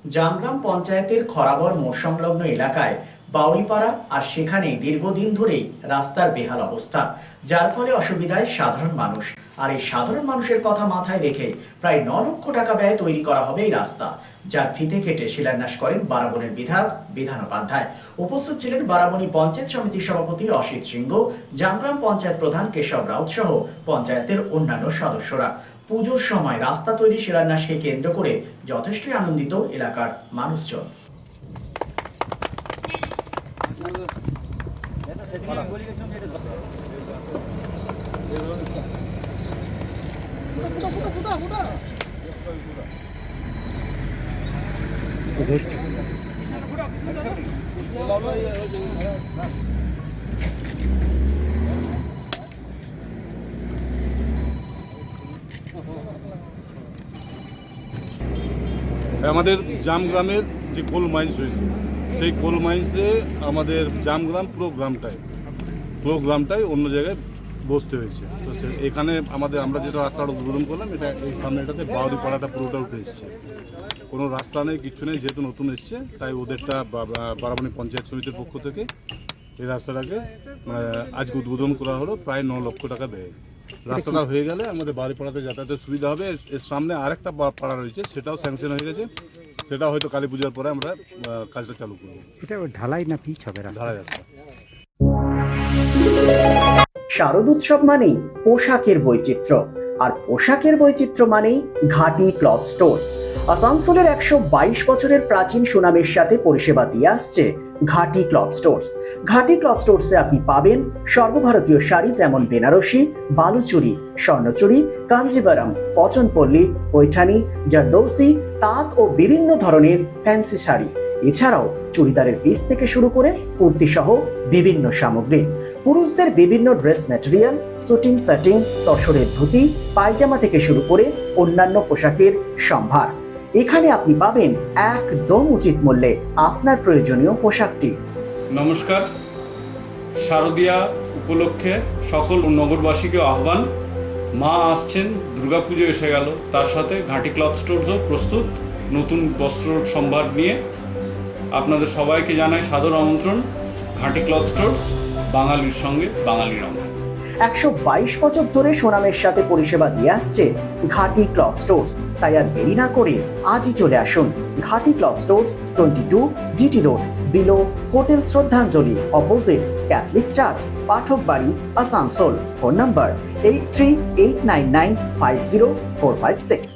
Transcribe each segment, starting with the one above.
জামগ্রাম পঞ্চায়েতের খরাবর মোড় সংলগ্ন এলাকায় বাউরিপাড়া আর সেখানে দীর্ঘদিন ধরেই রাস্তার বেহাল অবস্থা, যার ফলে অসুবিধায় সাধারণ মানুষ। আর এই সাধারণ মানুষের কথা মাথায় রেখে প্রায় 9 লক্ষ টাকা ব্যয়ে তৈরি করা হবে এই রাস্তা, যার ফিতে কেটে শিলান্যাস করেন বারাবণীর বিধায়ক বিধান উপাধ্যায়। উপস্থিত ছিলেন বারাবণী পঞ্চায়েত সমিতির সভাপতি অসিত সিংহ, জামগ্রাম পঞ্চায়েত প্রধান কেশব রাউত সহ পঞ্চায়েতের অন্যান্য সদস্যরা। পুজোর সময় রাস্তা তৈরি শিলান্যাসকে কেন্দ্র করে যথেষ্টই আনন্দিত এলাকার মানুষজন। আমাদের জামগ্রামের যে কোল মাইন্স হয়েছে, সেই কোল মাইন্সে আমাদের জামগ্রাম পুরো গ্রামটাই অন্য জায়গায় বসতে হয়েছে। তো এখানে আমরা যেটা রাস্তাটা উদ্বোধন করলাম, এটা এই সামনে এটাতে বাউরিপাড়াটা পুরোটা উঠে এসছে। কোনো রাস্তা নেই, কিছু নেই, যেহেতু নতুন এসছে তাই ওদেরটা বারাবণী পঞ্চায়েত সমিতির পক্ষ থেকে এই রাস্তাটাকে আজকে উদ্বোধন করা হলো প্রায় 9 লক্ষ টাকা ব্যয়। রাস্তাটা হয়ে গেলে আমাদের বাড়িপাড়াতে যাতায়াতের সুবিধা হবে। এর সামনে আরেকটা পাড়া রয়েছে, সেটাও স্যাংশন হয়ে গেছে, সেটা হয়তো কালী পূজার পরে আমরা কাজটা চালু করব। এটা ঢালাই না পিচ হবে? ঢালাই রাস্তা। শারদ উৎসব মানেই পোশাকের বৈচিত্র্য, আর পোশাকের বৈচিত্র্য মানেই ঘাটি ক্লথ স্টোর্স। আসানসোলের 122 বছরের প্রাচীন সুনামের সাথে পরিষেবা দিয়ে আসছে ঘাটি ক্লথ স্টোর্স। ঘাটি ক্লথ স্টোর্সে আপনি পাবেন সর্বভারতীয় শাড়ি যেমন বেনারসি, বালুচুরি, স্বর্ণচুরি, কাঞ্জিভারাম, পচনপল্লী, পৈঠানি, জারদৌসি, তাঁত ও বিভিন্ন ধরনের ফ্যান্সি শাড়ি। এছাড়াও চুড়িদারের পিস থেকে শুরু করে কুর্তি সহ বিভিন্ন সামগ্রী, পুরুষদের বিভিন্ন ড্রেস ম্যাটেরিয়াল, শুটিং সেটিং, তসরের ধুতি, পায়জামা থেকে শুরু করে অন্যান্য পোশাকের সম্ভার। এখানে আপনি পাবেন একদম উচিত মূল্যে আপনার প্রয়োজনীয় পোশাকটি। নমস্কার, শারদীয়া উপলক্ষে সকল নগরবাসীকে আহ্বান। মা আসছেন, দুর্গাপুজো এসে গেল, তার সাথে ঘাটি ক্লথ স্টোরসও প্রস্তুত নতুন বস্ত্র সম্ভার নিয়ে। আপনাদের সবাইকে জানাই সাদর আমন্ত্রণ। ঘাটি ক্লথ স্টোরস, বাঙালির সঙ্গে বাঙালির আমরা। 122 বছর ধরে সুনামের সাথে পরিষেবা দিয়ে আসছে ঘাটি ক্লথ স্টোরস। তাই আর দেরি না করে আজই চলে আসুন ঘাটি cloth stores, 22 GT road, below hotel শ্রদ্ধাঞ্জলি, অপোজিট ক্যাথলিক চার্চ, পাঠক বাড়ি, Asansol. Phone number 8389950456।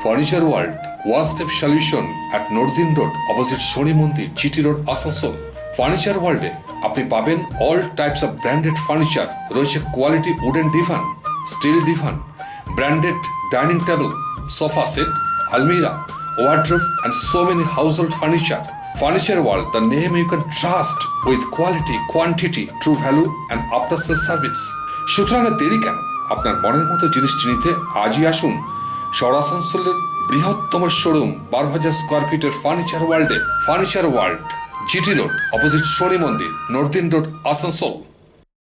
Furniture World, one-step solution at Nordin Road, opposite Shoni Mandir, GT Road, Asansol. Furniture ওয়ার্ল্ডে আপনি পাবেন all types of branded furniture. রয়েছে quality wooden divan, steel divan, branded dining table, sofa set, আলমিরা, wardrobe and so many household furniture. Furniture World, the name you can trust with quality, quantity, true value and after sales service. সুতরাং দেরি কেন? আপনার মনের মতো জিনিসটি নিতে আজই আসুন শহর আসানসোলের বৃহত্তম শোরুম 12,000 স্কোয়ার ফিটের ফার্নিচার ওয়ার্ল্ডে। Furniture world, GT Road, opposite Shoni Mandir, Nordin Road, Asansol.